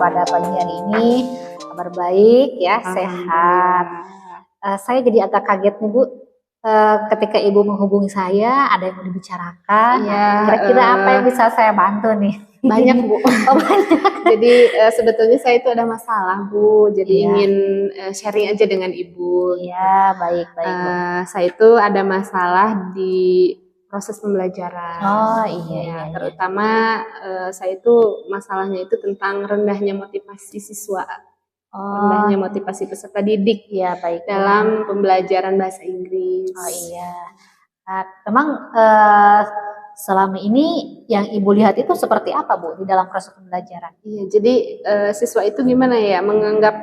pada pagi hari ini? Kabar baik ya, sehat. Saya jadi agak kaget nih Bu, ketika Ibu menghubungi saya, ada yang mau dibicarakan. Iya, Kira-kira apa yang bisa saya bantu nih? banyak Bu. Oh, banyak. Jadi sebetulnya saya itu ada masalah Bu, jadi Iya. ingin sharing aja dengan Ibu. Iya, baik Bu. Saya itu ada masalah di proses pembelajaran. Oh iya. Terutama saya itu masalahnya itu tentang rendahnya motivasi siswa, rendahnya motivasi peserta didik Iya, baik. dalam pembelajaran bahasa Inggris. Oh iya. Memang selama ini yang Ibu lihat itu seperti apa Bu di dalam proses pembelajaran? Iya, jadi siswa itu gimana ya, menganggap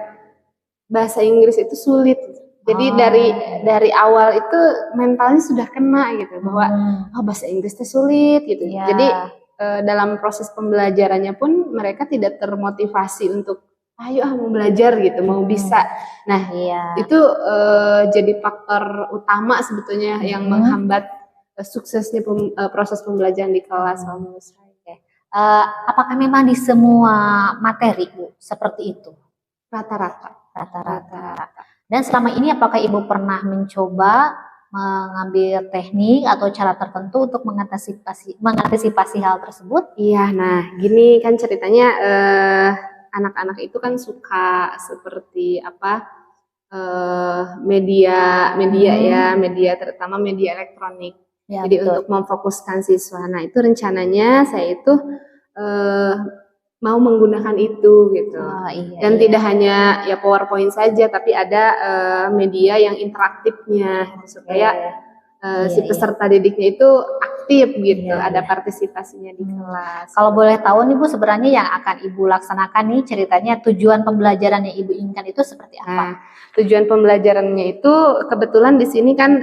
bahasa Inggris itu sulit. Jadi dari awal itu mentalnya sudah kena gitu bahwa bahasa Inggris itu sulit gitu. Iya. Jadi dalam proses pembelajarannya pun mereka tidak termotivasi untuk ayo mau belajar gitu, mau bisa. Nah, itu jadi faktor utama sebetulnya yang menghambat suksesnya proses pembelajaran di kelas. Apakah memang di semua materi Bu seperti itu? Rata-rata. Dan selama ini apakah Ibu pernah mencoba mengambil teknik atau cara tertentu untuk mengantisipasi hal tersebut? Iya, nah gini kan ceritanya, anak-anak itu kan suka seperti apa, media ya, terutama media elektronik. Ya, jadi betul. Untuk memfokuskan siswa. Nah itu rencananya saya itu mau menggunakan itu gitu. Dan tidak hanya ya PowerPoint saja, tapi ada media yang interaktifnya supaya si peserta didiknya itu aktif gitu, ada partisipasinya di kelas. Kalau boleh tahu nih Bu, sebenarnya yang akan Ibu laksanakan nih ceritanya tujuan pembelajaran yang Ibu inginkan itu seperti apa? Tujuan pembelajarannya itu kebetulan di sini kan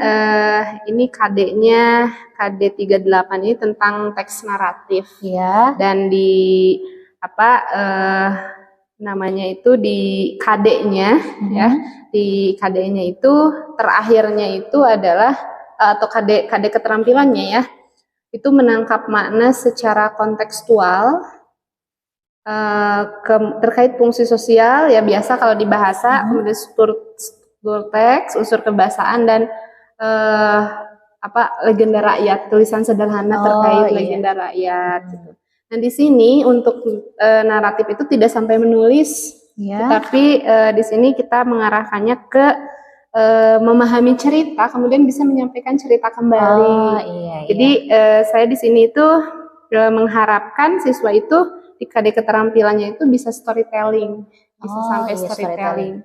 ini KD-nya KD 38 ini tentang teks naratif. Iya. Dan di namanya itu di KD-nya ya, di KD-nya itu terakhirnya itu adalah atau KD keterampilannya ya, itu menangkap makna secara kontekstual terkait fungsi sosial ya, biasa kalau di bahasa, kemudian struktur teks, unsur kebahasaan, dan legenda rakyat, tulisan sederhana terkait legenda rakyat gitu. Nah di sini untuk naratif itu tidak sampai menulis, tetapi di sini kita mengarahkannya ke memahami cerita, kemudian bisa menyampaikan cerita kembali. Jadi saya di sini itu mengharapkan siswa itu di KD keterampilannya itu bisa storytelling, bisa sampai storytelling.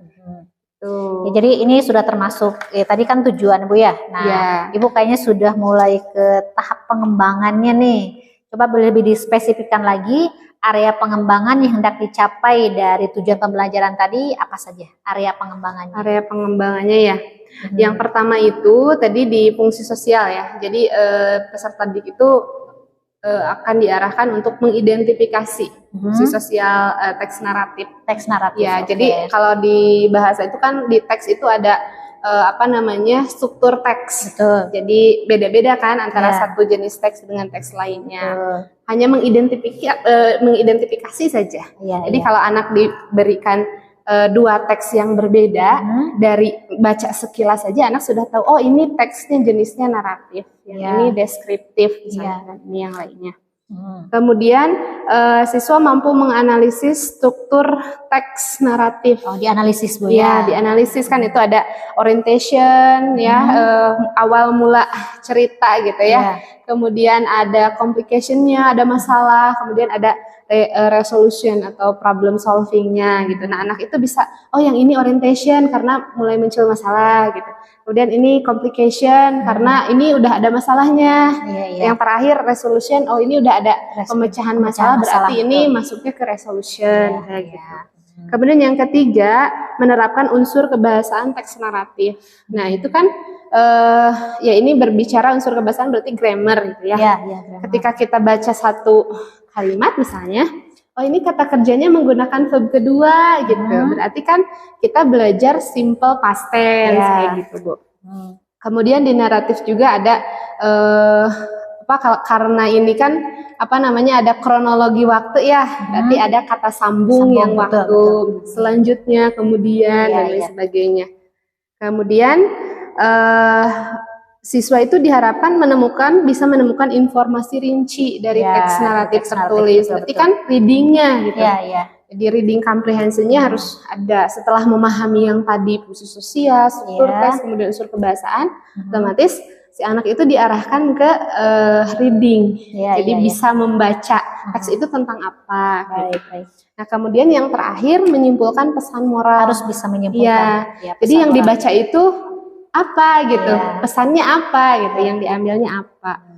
Ya, jadi ini sudah termasuk tadi kan tujuan Bu ya. Nah, Ibu kayaknya sudah mulai ke tahap pengembangannya nih. Coba boleh lebih dispesifikkan lagi area pengembangan yang hendak dicapai dari tujuan pembelajaran tadi apa saja area pengembangannya? Area pengembangannya ya. Yang pertama itu tadi di fungsi sosial ya. Jadi peserta didik itu akan diarahkan untuk mengidentifikasi fungsi sosial teks naratif. Teks naratif. Ya, jadi kalau di bahasa itu kan di teks itu ada struktur teks. Betul. Jadi beda-beda kan antara satu jenis teks dengan teks lainnya. Hanya mengidentifikasi saja. Jadi kalau anak diberikan dua teks yang berbeda, dari baca sekilas saja anak sudah tahu, oh ini teksnya jenisnya naratif, yang ini deskriptif, misalnya, dan ini yang lainnya. Kemudian siswa mampu menganalisis struktur teks naratif. Oh, dianalisis Bu ya? Dianalisis kan itu ada orientation ya, awal mula cerita gitu ya. Kemudian ada complication-nya, ada masalah, kemudian ada resolution atau problem solving-nya gitu. Nah, anak itu bisa, oh yang ini orientation karena mulai muncul masalah gitu. Kemudian ini complication karena ini udah ada masalahnya. Yang terakhir resolution, oh ini udah ada pemecahan masalah, berarti ini masuknya ke resolution gitu. Kemudian yang ketiga, menerapkan unsur kebahasaan teks naratif. Nah, itu kan ya ini berbicara unsur kebahasaan berarti grammar gitu ya. Ketika kita baca satu kalimat misalnya, oh ini kata kerjanya menggunakan verb kedua gitu. Berarti kan kita belajar simple past tense kayak gitu, Bu. Kemudian di naratif juga ada karena ini kan apa namanya ada kronologi waktu ya, berarti ada kata sambung yang waktu betul. Selanjutnya kemudian dan lain sebagainya. Kemudian siswa itu diharapkan bisa menemukan informasi rinci dari teks naratif tertulis. Berarti kan readingnya gitu. Jadi reading comprehensionnya harus ada setelah memahami yang tadi fungsi sosial, struktur teks, kemudian unsur kebahasaan, otomatis si anak itu diarahkan ke reading. Jadi bisa membaca teks itu tentang apa. Gitu. Nah kemudian yang terakhir menyimpulkan pesan moral. Harus bisa menyimpulkan. Jadi yang dibaca itu apa gitu, pesannya apa gitu, yang diambilnya apa.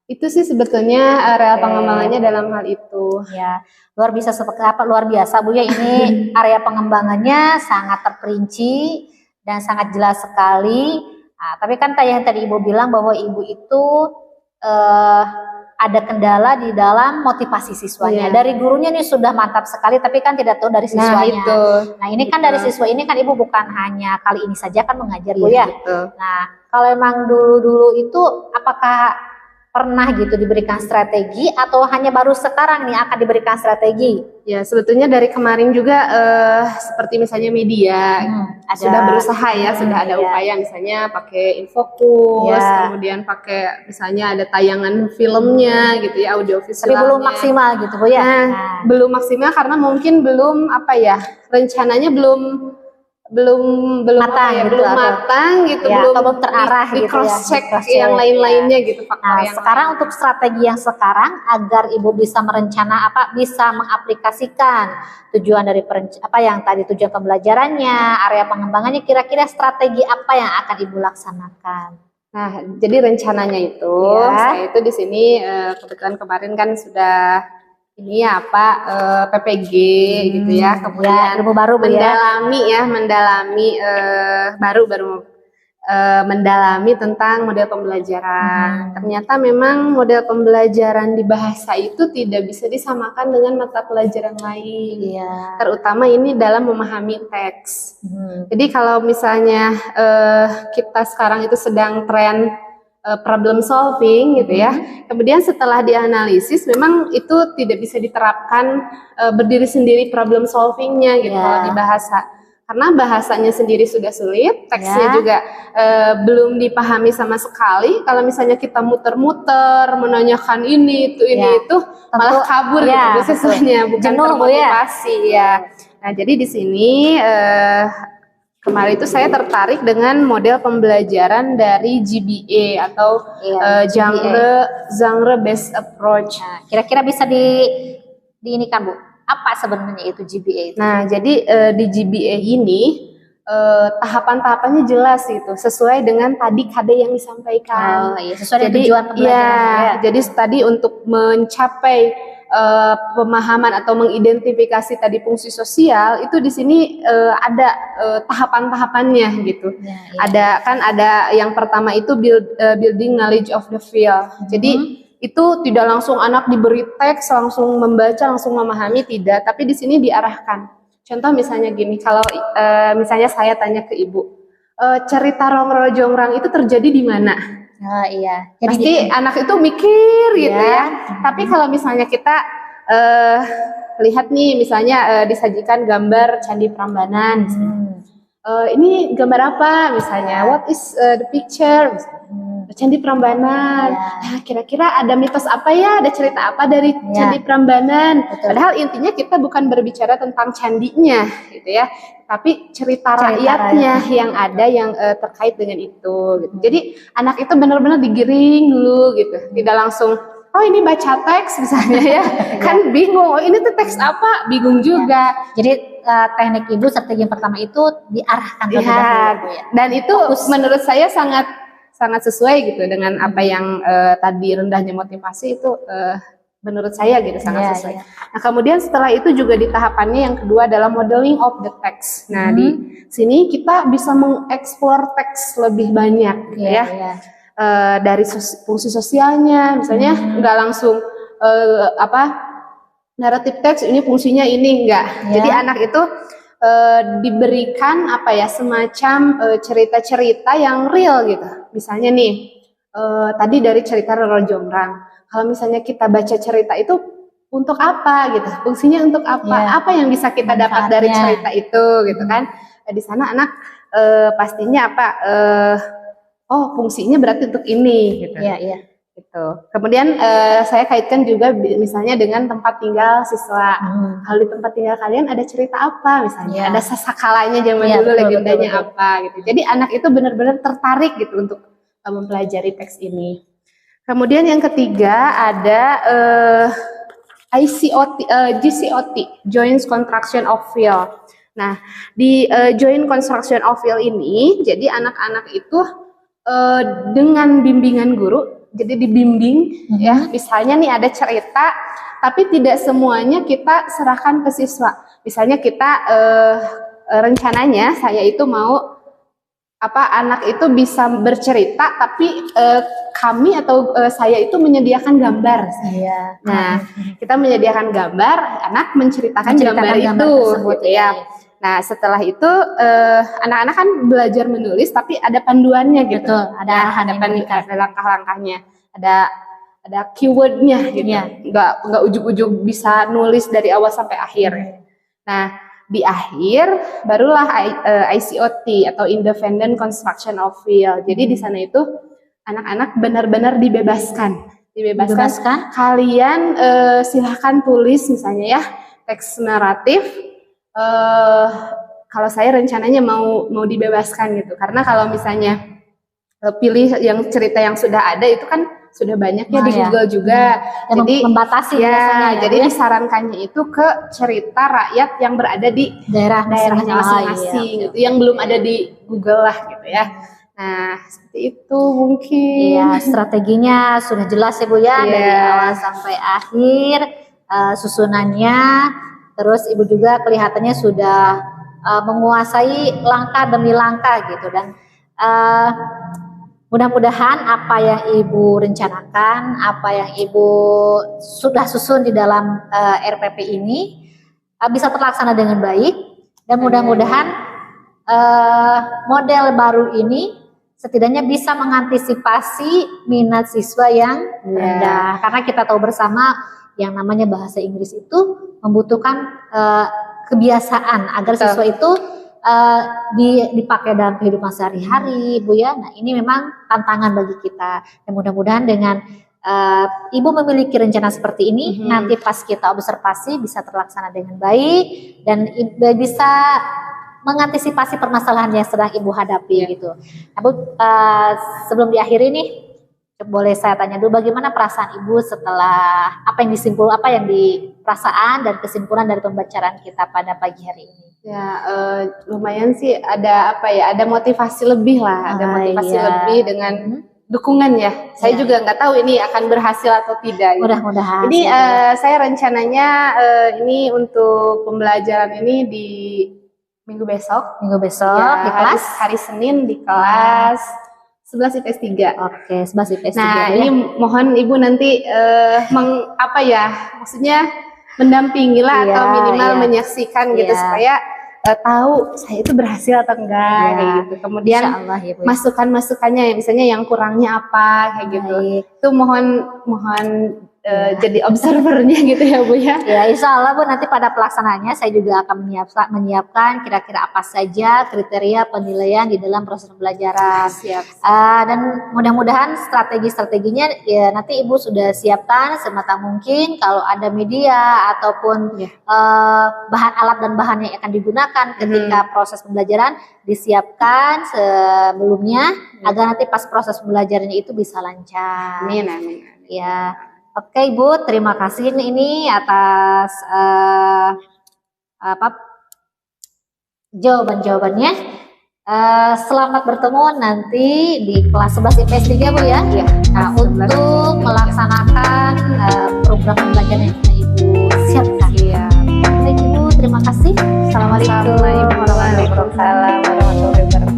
Itu sih sebetulnya real pengembangannya dalam hal itu. Ya, luar biasa Bu ya, ini area pengembangannya sangat terperinci dan sangat jelas sekali. Nah, tapi kan yang tadi Ibu bilang bahwa Ibu itu ada kendala di dalam motivasi siswanya. Dari gurunya nih sudah mantap sekali, tapi kan tidak tahu dari siswanya. Nah ini kan dari siswa ini kan Ibu bukan hanya kali ini saja kan mengajar Bu ya. Nah kalau emang dulu itu apakah pernah gitu diberikan strategi atau hanya baru sekarang nih akan diberikan strategi? Ya sebetulnya dari kemarin juga seperti misalnya media sudah berusaha ya, sudah ada upaya misalnya pakai infokus, kemudian pakai misalnya ada tayangan filmnya gitu ya, audio visualnya. Tapi belum maksimal gitu Bu ya? Belum maksimal karena mungkin belum rencananya belum matang, gitu, belum terarah di gitu cross check yang lain-lainnya gitu faktor yang sekarang lain. Untuk strategi yang sekarang agar Ibu bisa bisa mengaplikasikan tujuan dari yang tadi tujuan pembelajarannya, area pengembangannya, kira-kira strategi apa yang akan Ibu laksanakan? Nah, jadi rencananya itu saya itu di sini kebetulan kemarin kan sudah ini PPG gitu ya, kemudian ilmu baru mendalami tentang model pembelajaran. Ternyata memang model pembelajaran di bahasa itu tidak bisa disamakan dengan mata pelajaran lain, terutama ini dalam memahami teks. Jadi kalau misalnya kita sekarang itu sedang tren problem solving gitu ya. Kemudian setelah dianalisis memang itu tidak bisa diterapkan berdiri sendiri problem solvingnya gitu kalau di bahasa. Karena bahasanya sendiri sudah sulit, teksnya juga belum dipahami sama sekali. Kalau misalnya kita muter-muter menanyakan ini itu malah kabur gitu siswanya, bukan termotivasi Nah, jadi di sini kemarin itu saya tertarik dengan model pembelajaran dari GBA atau genre based approach. Nah, kira-kira bisa diinikan Bu, apa sebenarnya itu GBA itu? Nah, jadi di GBA ini tahapan-tahapannya jelas itu sesuai dengan tadi KD yang disampaikan. Sesuai dengan tujuan pembelajaran. Jadi tadi untuk mencapai pemahaman atau mengidentifikasi tadi fungsi sosial itu di sini ada tahapan-tahapannya gitu. Ada yang pertama itu building knowledge of the field. Jadi itu tidak langsung anak diberi teks langsung membaca langsung memahami, tidak, tapi di sini diarahkan. Contoh misalnya gini, kalau misalnya saya tanya ke Ibu, cerita Rongrol Jongrang itu terjadi di mana? Jadi pasti anak itu mikir gitu ya. Tapi kalau misalnya kita lihat nih misalnya disajikan gambar Candi Prambanan, ini gambar apa misalnya? What is the picture? Candi Prambanan. Nah, kira-kira ada mitos apa ya? Ada cerita apa dari Candi Prambanan? Padahal intinya kita bukan berbicara tentang candinya, gitu ya. Tapi cerita rakyatnya yang ada yang terkait dengan itu. Gitu. Jadi anak itu benar-benar digiring dulu, gitu. Tidak langsung, oh ini baca teks misalnya ya, kan bingung. Oh ini tuh teks apa? Bingung juga. Jadi teknik Ibu strategi yang pertama itu diarahkan terlebih dahulu ya. Dan itu menurut saya sangat sesuai gitu dengan apa yang tadi rendahnya motivasi itu menurut saya gitu sangat sesuai. Nah kemudian setelah itu juga di tahapannya yang kedua adalah modeling of the text. Nah di sini kita bisa mengeksplor teks lebih banyak dari fungsi sosialnya, misalnya nggak langsung naratif teks ini fungsinya ini enggak. Jadi anak itu diberikan semacam cerita-cerita yang real gitu. Misalnya nih tadi dari cerita Roro Jongrang. kalau misalnya kita baca cerita itu untuk apa gitu, fungsinya untuk apa, apa yang bisa kita dapat dari cerita itu gitu kan. Nah, di sana anak pastinya apa, oh fungsinya berarti untuk ini gitu. Gitu. Kemudian saya kaitkan juga misalnya dengan tempat tinggal siswa. Kalau di tempat tinggal kalian ada cerita apa misalnya, ada sasakalanya zaman dulu, legendanya apa gitu. Jadi anak itu benar-benar tertarik gitu untuk mempelajari teks ini. Kemudian yang ketiga ada GCOT, Joint Construction of Field. Nah, di Joint Construction of Field ini, jadi anak-anak itu dengan bimbingan guru, jadi dibimbing ya, misalnya nih ada cerita, tapi tidak semuanya kita serahkan ke siswa. Misalnya kita rencananya saya itu mau anak itu bisa bercerita, tapi kami atau saya itu menyediakan gambar. Nah, kita menyediakan gambar, anak menceritakan gambar itu tersebut, gitu ya. Nah, setelah itu anak-anak kan belajar menulis, tapi ada panduannya gitu. Ada langkah-langkahnya, ada keywordnya gitu. Nggak ujug-ujug bisa nulis dari awal sampai akhir. Nah, di akhir barulah ICOT atau Independent Construction of Field. Jadi di sana itu anak-anak benar-benar dibebaskan. Kalian silahkan tulis misalnya ya teks naratif. Kalau saya rencananya mau dibebaskan gitu, karena kalau misalnya pilih yang cerita yang sudah ada itu kan sudah banyak ya di Google juga, jadi membatasi jadi disarankannya itu ke cerita rakyat yang berada di daerahnya masing-masing gitu, yang belum ada di Google lah gitu ya. Nah, seperti itu mungkin. Strateginya sudah jelas ya Bu ya, dari awal sampai akhir, susunannya. Terus Ibu juga kelihatannya sudah menguasai langkah demi langkah gitu, dan mudah-mudahan apa yang Ibu rencanakan, apa yang Ibu sudah susun di dalam RPP ini bisa terlaksana dengan baik, dan mudah-mudahan model baru ini setidaknya bisa mengantisipasi minat siswa yang rendah, karena kita tahu bersama yang namanya bahasa Inggris itu membutuhkan kebiasaan agar siswa itu dipakai dalam kehidupan sehari-hari, Bu ya. Nah, ini memang tantangan bagi kita. Dan mudah-mudahan dengan Ibu memiliki rencana seperti ini, nanti pas kita observasi bisa terlaksana dengan baik dan bisa mengantisipasi permasalahan yang sedang Ibu hadapi gitu. Nah, Bu, sebelum diakhiri nih, boleh saya tanya dulu bagaimana perasaan Ibu setelah apa yang di perasaan dan kesimpulan dari pembacaan kita pada pagi hari ini? Ya, lumayan sih ada ada motivasi lebih lah, ada motivasi lebih dengan dukungan ya. Saya juga nggak tahu ini akan berhasil atau tidak. Mudah-mudahan. Jadi saya rencananya ini untuk pembelajaran ini di minggu besok. Di kelas hari Senin di kelas 11 IPS 3. Oke, 11 IPS 3. Nah, ini mohon Ibu nanti maksudnya mendampingi lah atau minimal menyaksikan gitu supaya tahu saya itu berhasil atau enggak kayak gitu. Kemudian masukan-masukannya misalnya yang kurangnya apa kayak gitu. Itu mohon jadi observernya gitu ya Bu ya. Ya, insya Allah Bu, nanti pada pelaksanaannya saya juga akan menyiapkan kira-kira apa saja kriteria penilaian di dalam proses pembelajaran. Dan mudah-mudahan strategi-strateginya ya nanti Ibu sudah siapkan sematang mungkin. Kalau ada media ataupun bahan alat dan bahan yang akan digunakan ketika proses pembelajaran disiapkan sebelumnya agar nanti pas proses pembelajarannya itu bisa lancar. Amin. Ya. Oke Ibu, terima kasih ini atas jawaban-jawabannya. Selamat bertemu nanti di kelas 11 IPS 3 Bu ya. Nah, untuk melaksanakan program pembelajaran yang sudah Ibu siapkan. Baik Ibu, terima kasih. Assalamualaikum warahmatullahi wabarakatuh.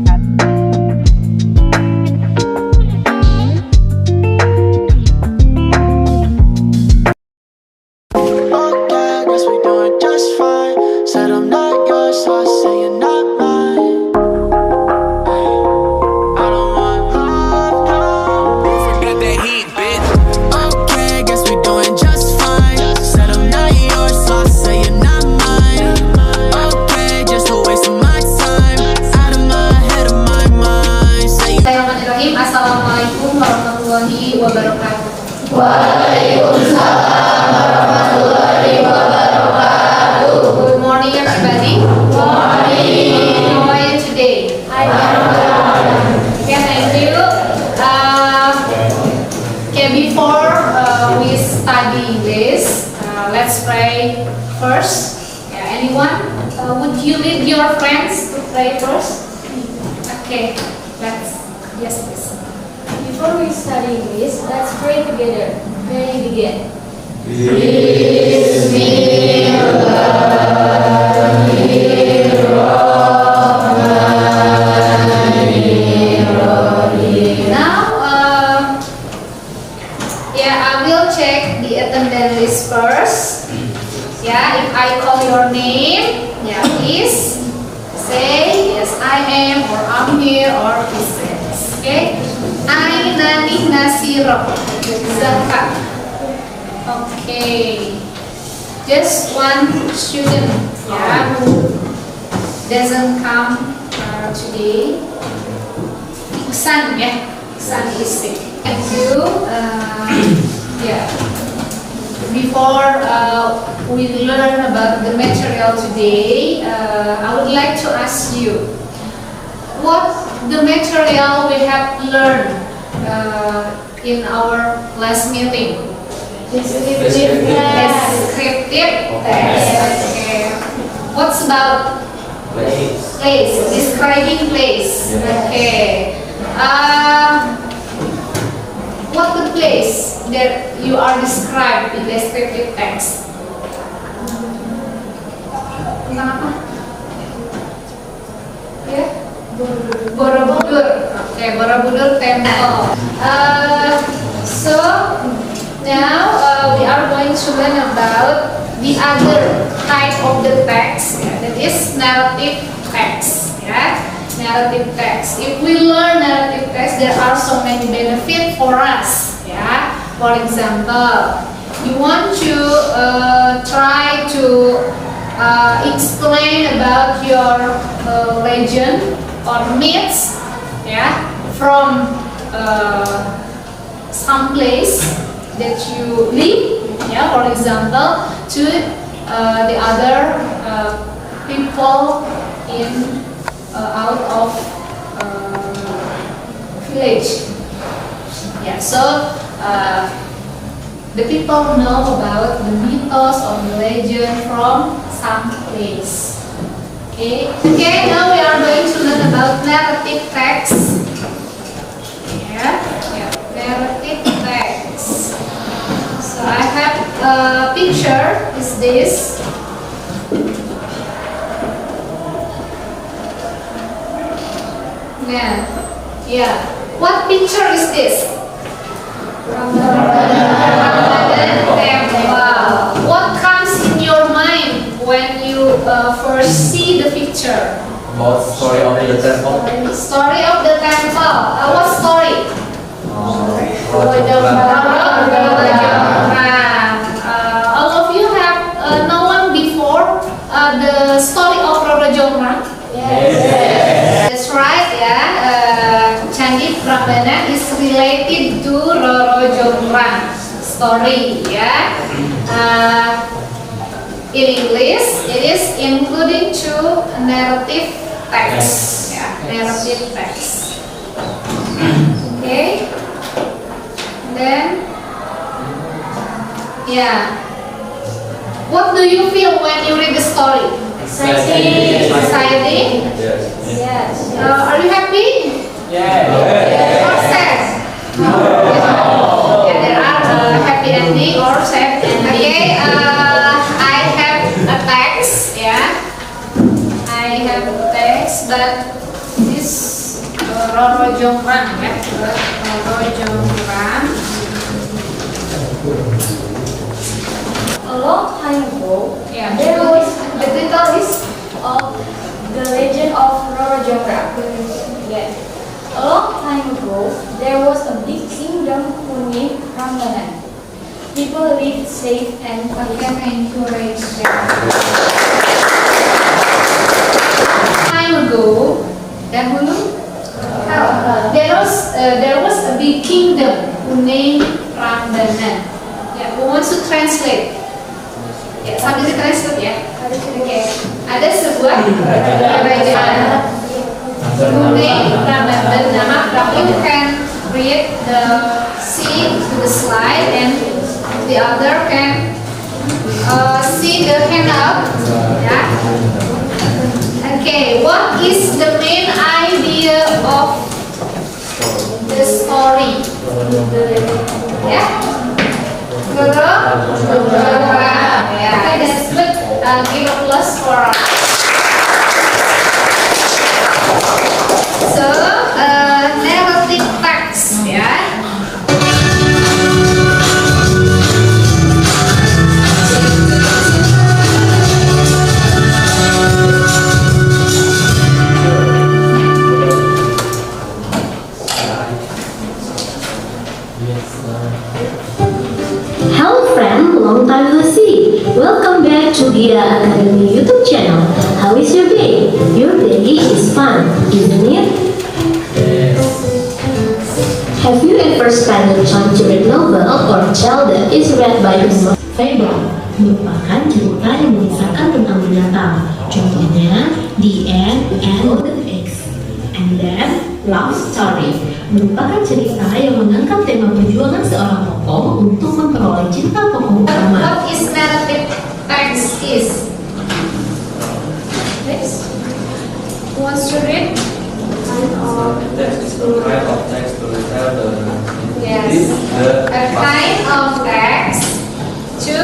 let's pray first. Yeah, anyone? Would you lead your friends to pray first? Okay, yes, please. Before we study English, let's pray together. May we begin. Now, I will check the attendance list first. Yeah, if I call your name, please say yes I am, or I'm here, or please say yes. Okay. I Nani Nasiro Zaka. Okay. Just one student who doesn't come today. Iksan Iksan is sick. Thank you. Before we learn about the material today, I would like to ask you what the material we have learned in our last meeting. Descriptive Descriptive text. Okay. What's about place? Describing place. Okay. What the place that you are described in descriptive text? Tentang apa? Ya? Borobudur. Oke, Borobudur Temple. So now we are going to learn about the other type of the text, that is narrative text. Narrative text. If we learn narrative text, there are so many benefits for us. For example, you want to try to explain about your legend or myths, from some place that you live, for example, to the other people in out of village. So the people know about the mythos or the legend from some place. Okay, now we are going to learn about narrative text. Narrative text. So I have a picture, is this. What picture is this? What comes in your mind when you first see the picture? About story of the temple. Story of the temple. What story? All of you have known before the story of Roro Jonggrang? Yes. That's right, Candi Prambanan is related to Roro Jonggrang story, in English, it is including to narrative text, narrative text. Okay, then, what do you feel when you read the story? Exciting. Exciting? Yes. Are you happy? Or sad? There are happy ending or sad ending. Okay, I have a text, I have a text, but this Roro Jonggrang, Roro Jonggrang. A long time ago, Yeah. there was The title is of the legend of Roro Jonggrang. A long time ago, there was a big kingdom who named Prambanan. People lived safe and encourage. Time ago, dahulu, there was a big kingdom who named Prambanan. Who wants to translate? Sambil di-translate ya. Okay. Ada sebuah kerajaan who named Prambanan. Nama Prambanan. You can read see the slide and the other can see the hand up? Yeah. Okay, what is the main idea of the story? Yeah. Guru? Yeah. Okay, that's good. Give a plus for. So, narrative text, yeah. Hello friend, long time no see. Welcome back to Dia Academy YouTube channel. How is your day? Your day is fun, isn't it? Have you ever spent the time to read novel or tale that is read by the Fable merupakan cerita yang mengisahkan tentang binatang. Contohnya, The Ant and the Eggs. And then, Love Story merupakan cerita yang mengangkat tema perjuangan seorang tokoh untuk memperoleh cinta tokoh utama. What is narrative text is? Yes. Who wants to read? Text is the kind of text to tell the Yes. A kind of text to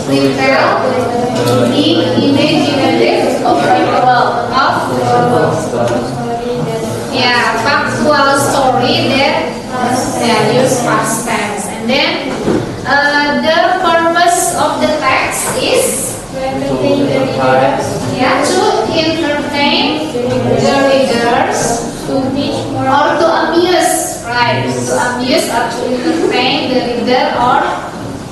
retell the imaginative of factual story that use past tense. And then the purpose of the text is to entertain the readers, to teach or to amuse, right? To amuse or to entertain the reader or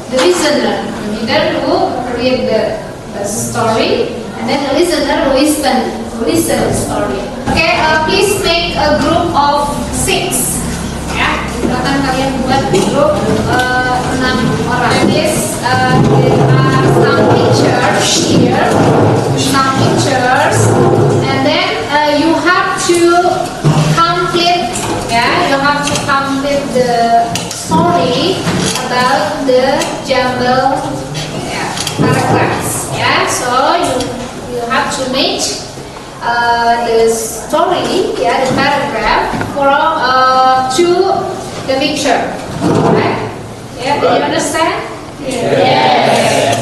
the listener. The reader who read the story, and then the listener who listen the story. Okay, please make a group of 6. Ya, silakan kalian buat grup 6 orang. This there are some pictures here, and then you have to complete. You have to complete the story about the jumble paragraphs. So you have to match the story, the paragraph from to the picture. Right? Yeah, do you understand? Yes.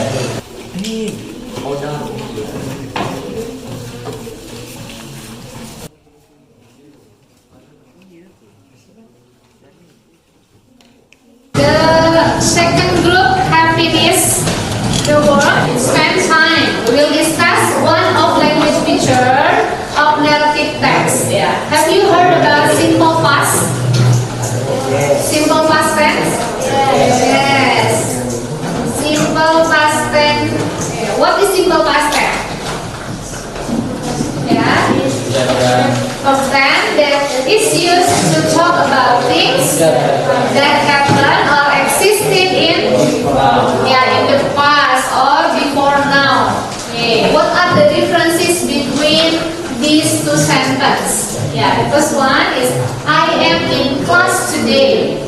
The second group have finished the work. Spend time. We will discuss one of language feature of narrative text. Have you heard about simple past? Simple past tense? Yes. Simple past tense. What is simple past tense? Past tense that is used to talk about things that happen or existed in the past or before now. What are the differences between these two sentences? The first one is I am in class today.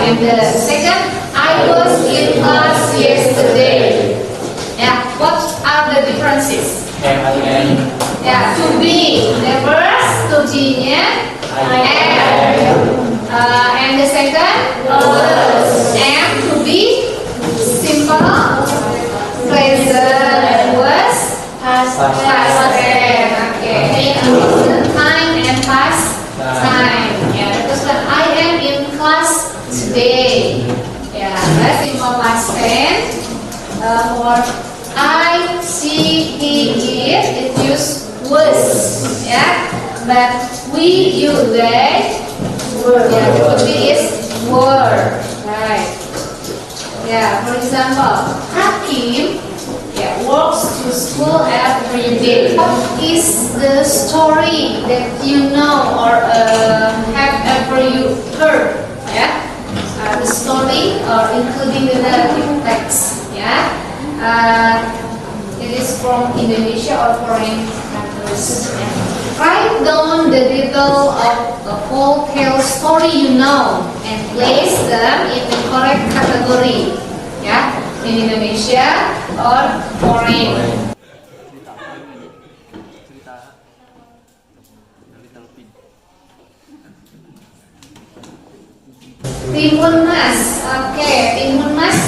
And the second, I was in class yesterday. What are the differences? To be, the first, to be-nya, and the second, and to be, simple, present, was, past tense. Okay, present time and past time. Terus I am in class today. That's simple past tense. For I, she, he, it use was. But we, you, they, were. The would be is were. Right. For example, Hakim walks to school every day. What is the story that you know or have ever you heard? The story or including the narrative text. It is from Indonesia or foreign countries. Write down the detail of the whole tale story you know and place them in the correct category. in Indonesia or foreign. Timun Mas, oke, Timun Mas.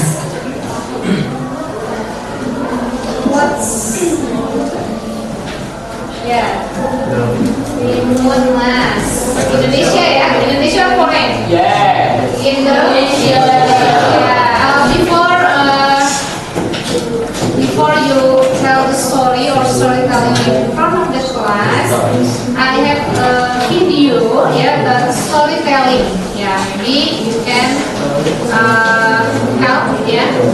What's ya? Timun Mas. Indonesia ya, Indonesia foreign. Indonesia. Before you tell the story or storytelling in front of the class, I have a video, storytelling. Maybe you can help,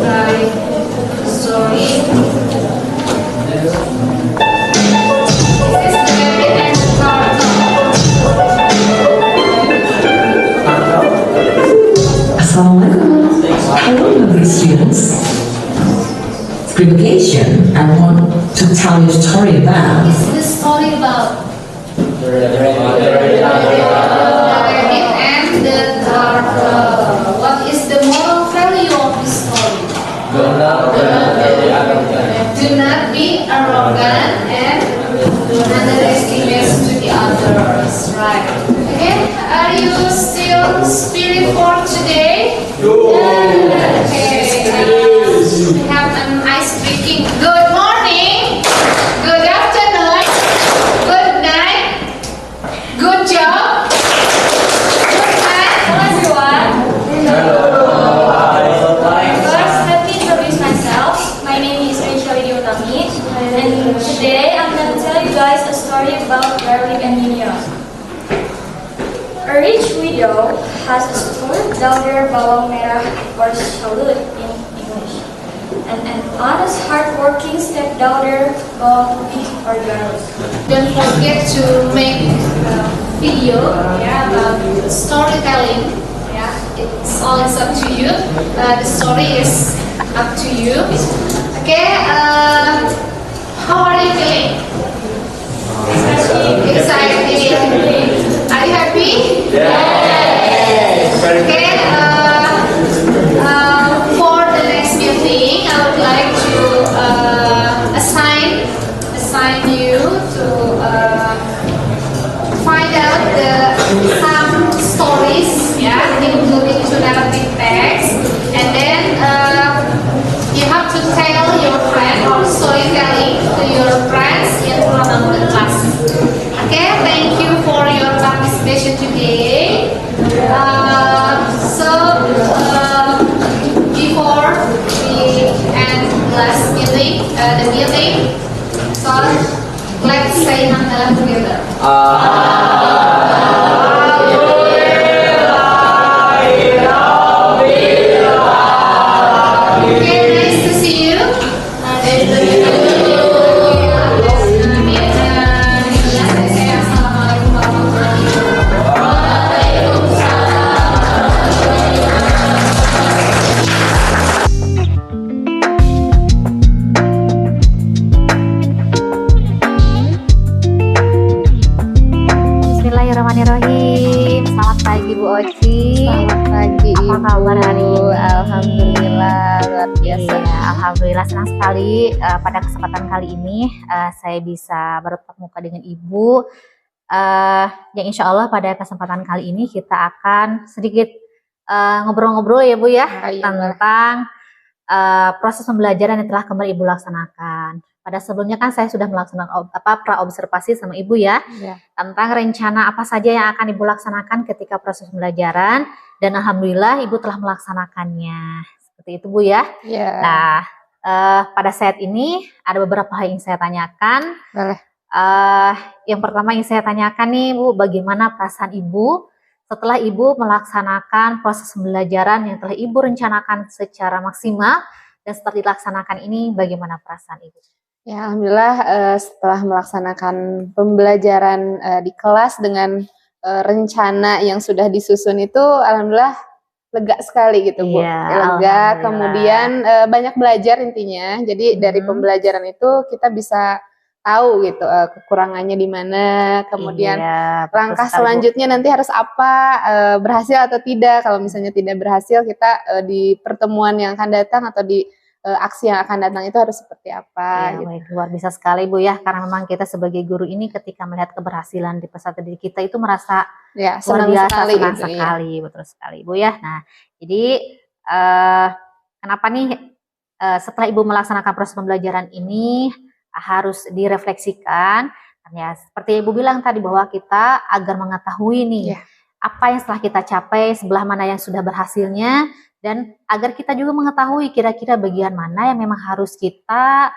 by story. This is the rabbit and the turtle. Assalamualaikum. Hello, lovely students. Occasion, I want to tell you a story about. What is the story about? The rabbit and the turtle. What is the moral value of the story? Do not be arrogant and underestimate to the others. Right. Okay. Are you still spirit for today? Okay. We have an ice breaking. Good morning. Good afternoon. Good night. Good job. Good night. Hello everyone. First, let me introduce myself. My name is Rachel Idiotami, and today I'm going to tell you guys a story about garlic and minion. A rich widow has a stepdaughter bawang merah or shalut in English, and an honest, hardworking stepdaughter bawang putih or garlic. Don't forget to make a video about storytelling. It's always up to you. The story is up to you. Okay. How are you feeling? Excited. Are you happy? Yes. Okay. For the next meeting, I would like to assign you to find out some stories, including two narrative text, and then you have to tell your friend or storytelling to your friends in front of the class. Okay, thank you for your participation today. Before we end last meeting, so let's say Hamdalah together. Okay, nice to see you. Assalamualaikum warahmatullahi Bismillahirrahmanirrahim. Selamat pagi Bu Oci. Selamat pagi. Apa kabar hari ini? Alhamdulillah luar biasa. Iya, alhamdulillah senang sekali pada kesempatan kali ini saya bisa bertatap muka dengan Ibu. Yang insya Allah pada kesempatan kali ini kita akan sedikit ngobrol-ngobrol ya Bu ya, tentang proses pembelajaran yang telah kemarin Ibu laksanakan. Pada sebelumnya kan saya sudah melaksanakan pra-observasi sama Ibu ya, tentang rencana apa saja yang akan Ibu laksanakan ketika proses pembelajaran, dan alhamdulillah Ibu telah melaksanakannya. Seperti itu Bu ya. Nah, pada saat ini ada beberapa hal yang saya tanyakan. Boleh. Yang pertama yang saya tanyakan nih Bu, bagaimana perasaan Ibu setelah Ibu melaksanakan proses pembelajaran yang telah Ibu rencanakan secara maksimal, dan setelah dilaksanakan ini bagaimana perasaan Ibu? Ya, alhamdulillah setelah melaksanakan pembelajaran di kelas dengan rencana yang sudah disusun itu, alhamdulillah lega sekali gitu Bu. Lega, kemudian banyak belajar intinya. Jadi dari pembelajaran itu kita bisa tahu gitu kekurangannya di mana, kemudian langkah selanjutnya nanti harus apa, berhasil atau tidak. Kalau misalnya tidak berhasil, kita di pertemuan yang akan datang atau di aksi yang akan datang itu harus seperti apa. Ya, gitu. baik, luar biasa sekali Bu ya, karena memang kita sebagai guru ini ketika melihat keberhasilan di peserta didik kita itu merasa Ya, luar senang biasa, sekali senang gitu, ya. sekali, betul sekali Bu ya. Nah, jadi kenapa nih setelah Ibu melaksanakan proses pembelajaran ini harus direfleksikan, ya seperti Ibu bilang tadi bahwa kita agar mengetahui nih apa yang setelah kita capai, sebelah mana yang sudah berhasilnya, dan agar kita juga mengetahui kira-kira bagian mana yang memang harus kita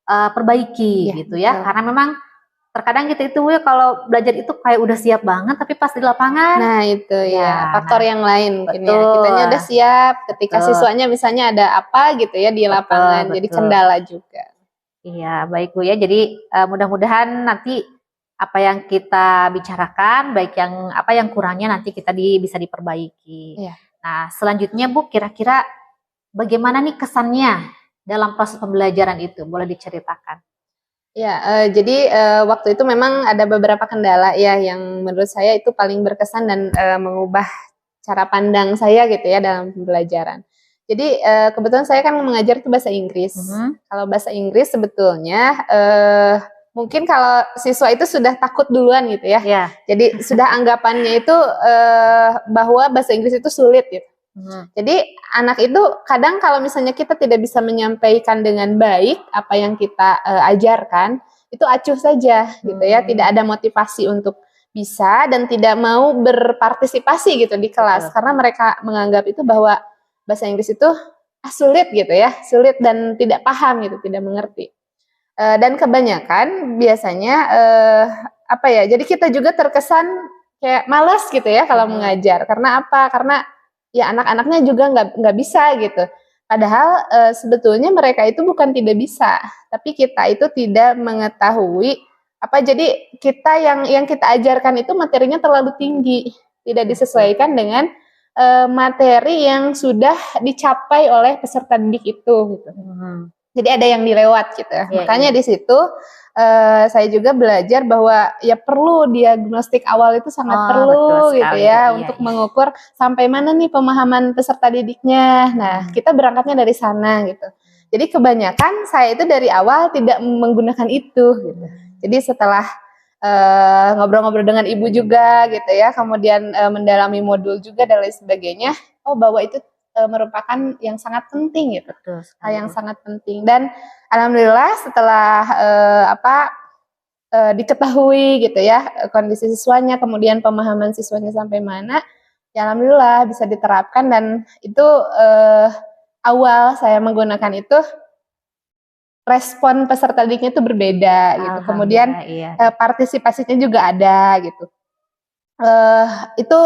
perbaiki gitu ya, karena memang terkadang kita itu ya kalau belajar itu kayak udah siap banget, tapi pas di lapangan, nah itu ya faktor yang lain mungkin ya. betul. Kitanya udah siap, ketika siswanya misalnya ada apa gitu ya di lapangan, jadi kendala juga. Iya, baik Bu ya. Jadi mudah-mudahan nanti apa yang kita bicarakan, baik yang apa yang kurangnya nanti kita bisa diperbaiki. Iya. Nah, selanjutnya Bu, kira-kira bagaimana nih kesannya dalam proses pembelajaran itu? Boleh diceritakan? Ya, jadi waktu itu memang ada beberapa kendala ya yang menurut saya itu paling berkesan dan mengubah cara pandang saya gitu ya dalam pembelajaran. Jadi kebetulan saya kan mengajar itu bahasa Inggris. Kalau bahasa Inggris sebetulnya mungkin kalau siswa itu sudah takut duluan gitu ya. Yeah. Jadi sudah anggapannya itu bahwa bahasa Inggris itu sulit gitu. Jadi anak itu kadang kalau misalnya kita tidak bisa menyampaikan dengan baik apa yang kita ajarkan, itu acuh saja gitu ya, tidak ada motivasi untuk bisa dan tidak mau berpartisipasi gitu di kelas karena mereka menganggap itu bahwa bahasa Inggris itu sulit gitu ya, sulit dan tidak paham gitu, tidak mengerti. Dan kebanyakan biasanya apa ya? Jadi kita juga terkesan kayak malas gitu ya kalau mengajar. Karena apa? Karena ya anak-anaknya juga nggak bisa gitu. Padahal sebetulnya mereka itu bukan tidak bisa, tapi kita itu tidak mengetahui apa. Jadi kita yang kita ajarkan itu materinya terlalu tinggi, tidak disesuaikan dengan materi yang sudah dicapai oleh peserta didik itu. Gitu. Jadi ada yang dilewat gitu. Makanya di situ saya juga belajar bahwa ya perlu diagnostik awal itu sangat perlu gitu ya untuk mengukur sampai mana nih pemahaman peserta didiknya. Nah, kita berangkatnya dari sana gitu. Jadi kebanyakan saya itu dari awal tidak menggunakan itu gitu. Jadi setelah ngobrol-ngobrol dengan ibu juga gitu ya, kemudian mendalami modul juga dan lain sebagainya, bahwa itu merupakan yang sangat penting gitu. Hal yang sangat penting. Dan alhamdulillah setelah diketahui gitu ya kondisi siswanya, kemudian pemahaman siswanya sampai mana, ya alhamdulillah bisa diterapkan. Dan itu awal saya menggunakan itu respon peserta didiknya itu berbeda gitu. Kemudian partisipasinya juga ada gitu. Itu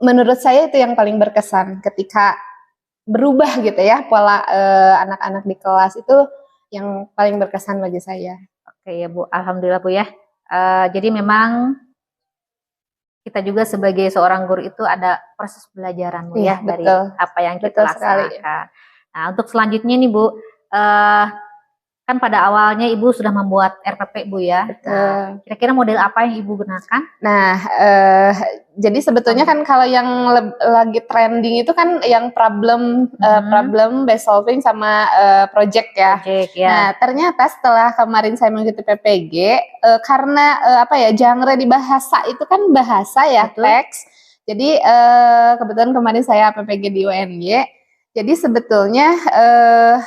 menurut saya itu yang paling berkesan ketika berubah gitu ya pola anak-anak di kelas, itu yang paling berkesan bagi saya. Oke ya Bu, alhamdulillah Bu ya. Jadi memang kita juga sebagai seorang guru itu ada proses pembelajaran Bu ya, dari apa yang kita laksanakan. Nah, untuk selanjutnya nih Bu, kan pada awalnya Ibu sudah membuat RPP Bu ya. Nah, kira-kira model apa yang Ibu gunakan? Nah, jadi sebetulnya kan kalau yang lagi trending itu kan yang problem based solving sama project ya. Nah, ternyata setelah kemarin saya mengikuti PPG, karena genre di bahasa itu kan bahasa ya, teks. Jadi kebetulan kemarin saya PPG di UNY. Jadi sebetulnya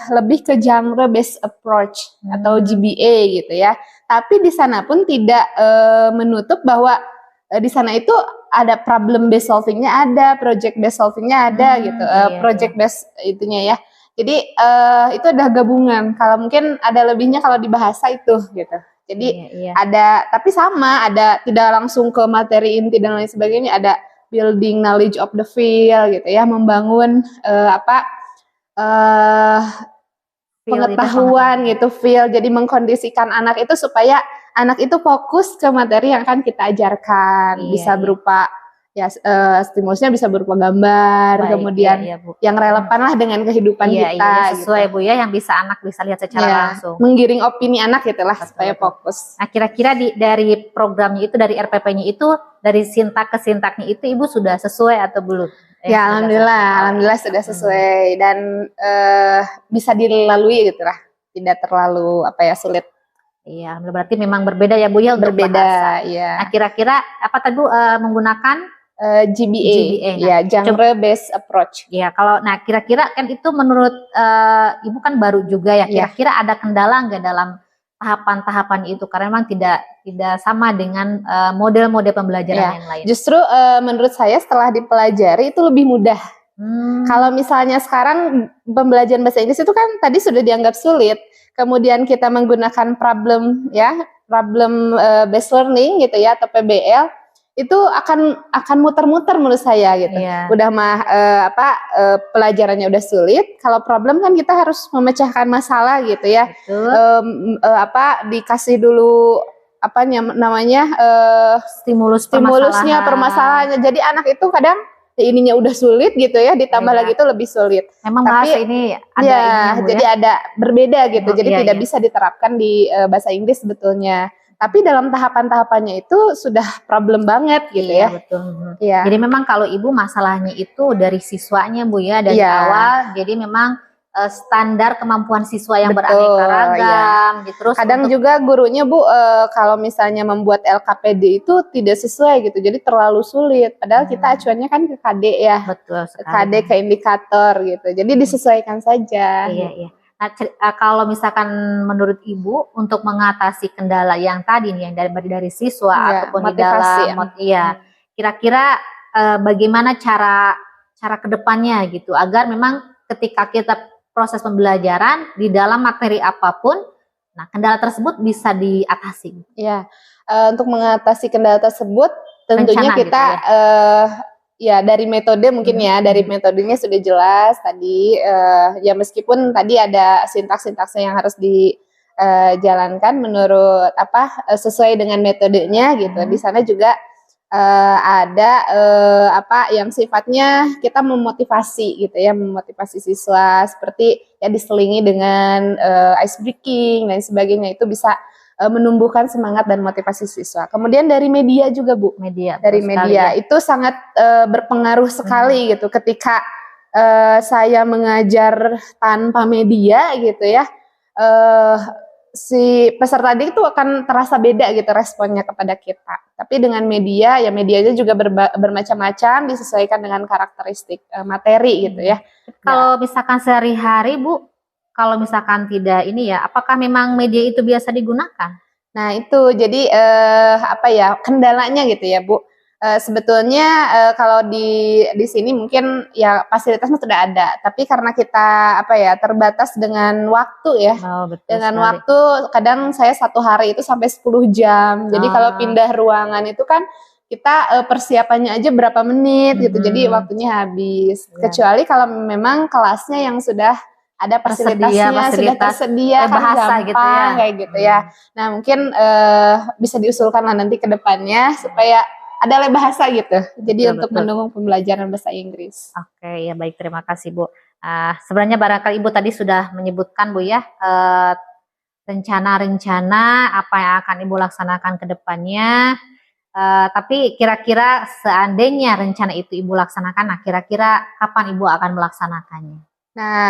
lebih ke genre based approach atau GBA gitu ya. Tapi di sana pun tidak menutup bahwa di sana itu ada problem based solvingnya, ada project based solvingnya ada gitu. Project based itunya ya. Jadi itu ada gabungan. Kalau mungkin ada lebihnya kalau di bahasa itu gitu. Jadi ada, tapi sama, ada tidak langsung ke materi inti dan lain sebagainya. Ada building knowledge of the field gitu ya, membangun pengetahuan gitu, feel. Jadi mengkondisikan anak itu supaya anak itu fokus ke materi yang akan kita ajarkan. Bisa berupa ya stimulusnya bisa berupa gambar, kemudian yang relevan lah dengan kehidupan kita. Sesuai gitu. Bu ya, yang bisa anak bisa lihat secara langsung. Menggiring opini anak gitulah supaya fokus. Nah, kira-kira dari programnya itu, dari RPP-nya itu, dari sintak ke sintaknya itu Ibu sudah sesuai atau belum? Ya, alhamdulillah sudah sesuai dan bisa dilalui gitu lah, tidak terlalu sulit. Iya, berarti memang berbeda ya Bu ya untuk bahasa. Ya. Nah, kira-kira apa tadi menggunakan GBA, Nah, ya, genre based approach. Ya, kira-kira kan itu menurut Ibu kan baru juga ya. Kira-kira ada kendala nggak dalam tahapan-tahapan itu? Karena memang tidak sama dengan model-model pembelajaran yang lain. Justru menurut saya setelah dipelajari itu lebih mudah. Kalau misalnya sekarang pembelajaran bahasa Inggris itu kan tadi sudah dianggap sulit. Kemudian kita menggunakan problem based learning gitu ya, atau PBL, itu akan muter-muter menurut saya gitu. Udah pelajarannya udah sulit. Kalau problem kan kita harus memecahkan masalah gitu ya. Dikasih dulu stimulusnya, permasalahannya. Jadi anak itu kadang ininya udah sulit gitu ya, ditambah lagi itu lebih sulit. Memang bahasa ini ada jadi ada berbeda gitu. Jadi tidak bisa diterapkan di bahasa Inggris sebetulnya. Tapi dalam tahapan-tahapannya itu sudah problem banget gitu ya. Betul. Jadi memang kalau Ibu masalahnya itu dari siswanya Bu ya, dari awal. Jadi memang standar kemampuan siswa yang beraneka ragam. Terus kadang juga gurunya Bu kalau misalnya membuat LKPD itu tidak sesuai gitu. Jadi terlalu sulit. Padahal kita acuannya kan ke KD ya. Betul sekali. KD ke indikator gitu. Jadi disesuaikan saja. Iya. Nah, kalau misalkan menurut Ibu untuk mengatasi kendala yang tadi nih, yang dari siswa ataupun motivasi, di dalam kira-kira bagaimana cara kedepannya gitu agar memang ketika kita proses pembelajaran di dalam materi apapun, nah kendala tersebut bisa diatasi. Ya, untuk mengatasi kendala tersebut tentunya kita dari metode mungkin dari metodenya sudah jelas tadi ya, meskipun tadi ada sintaks-sintaksnya yang harus dijalankan menurut sesuai dengan metodenya gitu. Di sana juga ada yang sifatnya kita memotivasi gitu ya, memotivasi siswa seperti ya diselingi dengan ice breaking dan sebagainya, itu bisa menumbuhkan semangat dan motivasi siswa. Kemudian dari media juga Bu, dari media itu sangat berpengaruh sekali gitu. Ketika saya mengajar tanpa media gitu ya, si peserta didik itu akan terasa beda gitu responnya kepada kita. Tapi dengan media, ya medianya juga bermacam-macam, disesuaikan dengan karakteristik materi gitu ya. Kalau misalkan sehari-hari Bu, kalau misalkan tidak apakah memang media itu biasa digunakan? Nah itu jadi kendalanya gitu ya Bu. Sebetulnya kalau di sini mungkin ya fasilitasnya sudah ada, tapi karena kita terbatas dengan waktu ya. Dengan waktu kadang saya satu hari itu sampai 10 jam. Jadi kalau pindah ruangan itu kan kita persiapannya aja berapa menit gitu. Jadi waktunya habis. Kecuali kalau memang kelasnya yang sudah ada fasilitasnya, sudah tersedia kan gampang gitu ya. Kayak gitu ya. Nah mungkin bisa diusulkan lah nanti ke depannya supaya ada bahasa gitu. Jadi untuk mendukung pembelajaran bahasa Inggris. Oke, ya baik, terima kasih Bu. Sebenarnya barangkali Ibu tadi sudah menyebutkan Bu ya rencana-rencana apa yang akan Ibu laksanakan ke depannya. Tapi kira-kira seandainya rencana itu Ibu laksanakan, nah kira-kira kapan Ibu akan melaksanakannya? Nah,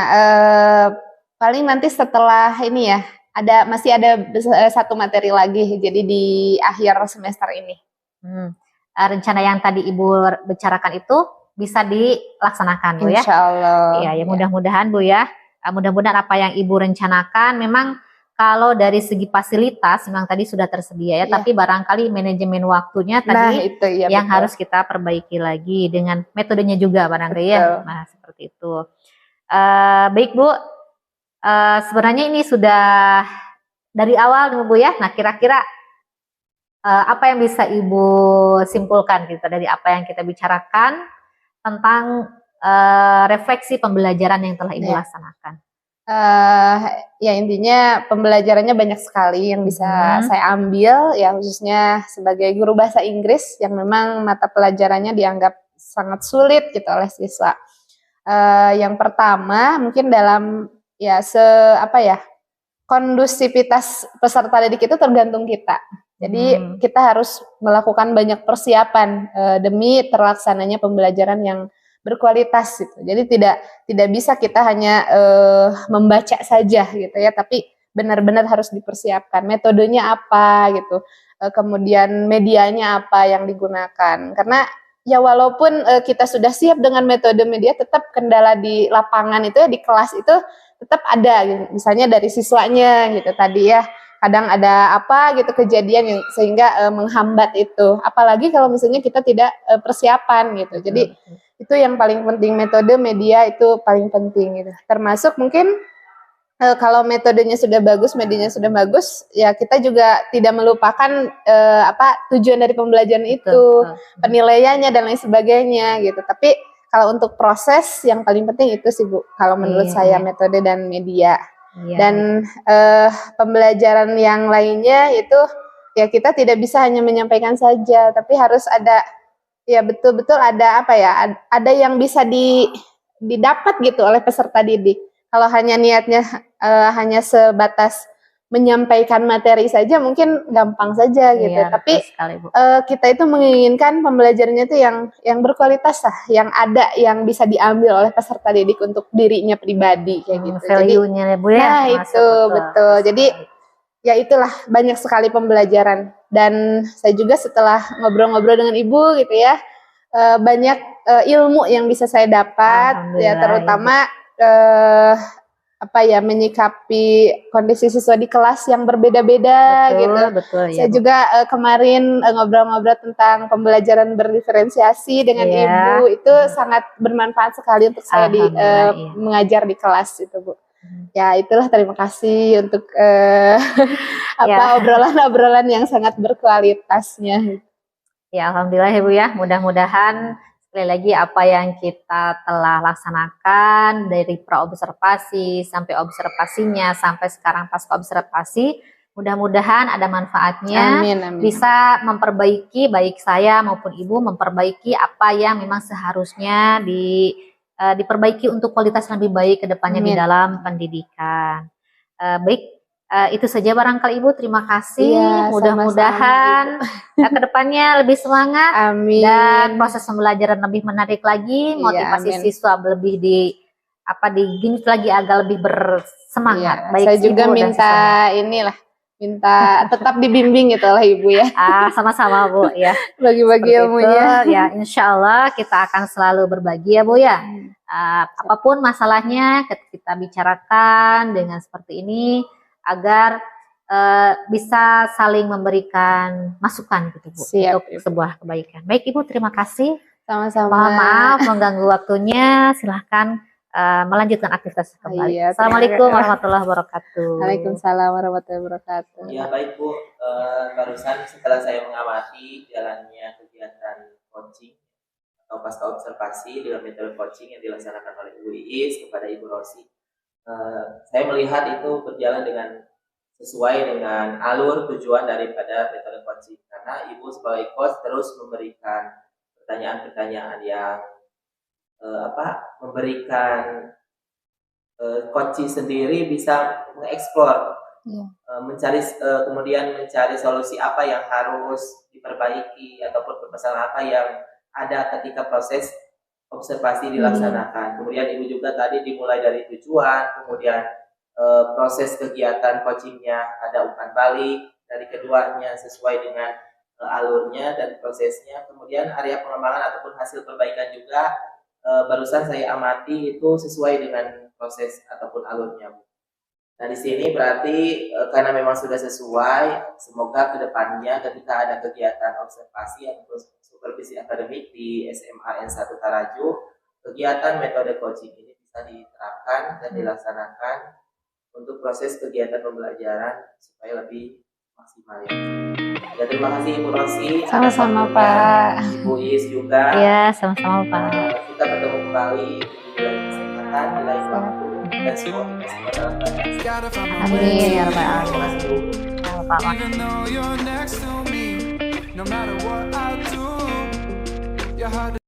paling nanti setelah ini ya, masih ada satu materi lagi, jadi di akhir semester ini. Rencana yang tadi Ibu bicarakan itu bisa dilaksanakan Bu ya? Insya Allah. Ya, mudah-mudahan Bu ya, mudah-mudahan apa yang Ibu rencanakan memang kalau dari segi fasilitas memang tadi sudah tersedia ya, tapi barangkali manajemen waktunya tadi yang harus kita perbaiki lagi dengan metodenya juga barangkali ya. Nah, seperti itu. Baik Bu, sebenarnya ini sudah dari awal Bu ya. Nah kira-kira apa yang bisa Ibu simpulkan gitu dari apa yang kita bicarakan tentang refleksi pembelajaran yang telah Ibu laksanakan? Ya intinya pembelajarannya banyak sekali yang bisa saya ambil ya, khususnya sebagai guru bahasa Inggris yang memang mata pelajarannya dianggap sangat sulit gitu oleh siswa. Yang pertama mungkin dalam kondusivitas peserta didik itu tergantung kita. Jadi kita harus melakukan banyak persiapan demi terlaksananya pembelajaran yang berkualitas gitu. Jadi tidak bisa kita hanya membaca saja gitu ya, tapi benar-benar harus dipersiapkan metodenya apa gitu, kemudian medianya apa yang digunakan. Karena ya walaupun kita sudah siap dengan metode media, tetap kendala di lapangan itu ya, di kelas itu tetap ada gitu. Misalnya dari siswanya gitu tadi ya, kadang ada apa gitu kejadian yang sehingga menghambat itu. Apalagi kalau misalnya kita tidak persiapan gitu. Jadi itu yang paling penting, metode media itu paling penting gitu. Termasuk mungkin kalau metodenya sudah bagus, medianya sudah bagus, ya kita juga tidak melupakan tujuan dari pembelajaran itu, penilaiannya dan lain sebagainya gitu. Tapi kalau untuk proses yang paling penting itu sih Bu, kalau menurut saya metode dan media. Dan pembelajaran yang lainnya itu ya kita tidak bisa hanya menyampaikan saja, tapi harus ada ya betul-betul ada ada yang bisa didapat gitu oleh peserta didik. Kalau hanya niatnya hanya sebatas menyampaikan materi saja mungkin gampang saja gitu. Tapi kita itu menginginkan pembelajarannya itu yang berkualitas lah, yang ada, yang bisa diambil oleh peserta didik untuk dirinya pribadi kayak gitu. Value-nya Bu ya. Nah, itu betul. Jadi ya itulah banyak sekali pembelajaran, dan saya juga setelah ngobrol-ngobrol dengan Ibu gitu ya, banyak ilmu yang bisa saya dapat ya, terutama menyikapi kondisi siswa di kelas yang berbeda-beda gitu. Saya juga kemarin ngobrol-ngobrol tentang pembelajaran berdiferensiasi dengan Ibu, itu sangat bermanfaat sekali untuk saya mengajar di kelas itu Bu. Ya itulah, terima kasih untuk obrolan-obrolan yang sangat berkualitasnya. Ya alhamdulillah ya Bu ya, mudah-mudahan sekali lagi apa yang kita telah laksanakan dari pra-observasi sampai observasinya sampai sekarang pasca observasi, mudah-mudahan ada manfaatnya. Amin. Bisa memperbaiki, baik saya maupun Ibu memperbaiki apa yang memang seharusnya diperbaiki untuk kualitas lebih baik ke depannya di dalam pendidikan. Baik, itu saja barangkali Ibu, terima kasih. Mudah-mudahan ke depannya lebih semangat. Amin. Dan proses pembelajaran lebih menarik lagi, motivasi siswa lebih digigit lagi agar lebih bersemangat. Baik, saya juga minta tetap dibimbing gitu lah Ibu ya. Sama-sama Bu ya. Bagi-bagi ilmunya. Ya, insya Allah kita akan selalu berbagi ya Bu ya. Apapun masalahnya kita bicarakan dengan seperti ini agar bisa saling memberikan masukan gitu Bu, untuk sebuah kebaikan. Baik Ibu, terima kasih. Sama-sama. Mohon maaf mengganggu waktunya. Silahkan melanjutkan aktivitas kembali. Assalamualaikum warahmatullahi wabarakatuh. Waalaikumsalam warahmatullahi wabarakatuh. Ya baik Bu, barusan setelah saya mengamati jalannya kegiatan coaching atau pasca observasi dengan metode coaching yang dilaksanakan oleh Ibu Iis kepada Ibu Rosi, saya melihat itu berjalan sesuai dengan alur tujuan daripada metode coaching, karena Ibu sebagai coach terus memberikan pertanyaan-pertanyaan yang memberikan coaching sendiri bisa mengeksplor, kemudian mencari solusi apa yang harus diperbaiki ataupun permasalahan apa yang ada ketika proses observasi dilaksanakan. Kemudian Ibu juga tadi dimulai dari tujuan, kemudian proses kegiatan coachingnya ada umpan balik dari keduanya sesuai dengan alurnya dan prosesnya. Kemudian area pengembangan ataupun hasil perbaikan juga barusan saya amati itu sesuai dengan proses ataupun alurnya. Nah di sini berarti karena memang sudah sesuai, semoga kedepannya ketika ada kegiatan observasi ataupun supervisi akademik di SMA N1 Taraju, kegiatan metode coaching ini bisa diterapkan dan dilaksanakan untuk proses kegiatan pembelajaran supaya lebih maksimal. Ya, terima kasih Ibu Rosi. Sama-sama Pak. Ibu Is juga. Ya, sama-sama Pak. Kita bertemu kembali di lain kesempatan, di lain waktu, dan semoga kita semua dalam keadaan. Amin ya rabbal alamin. Even though you're next to me, no matter what I do, your heart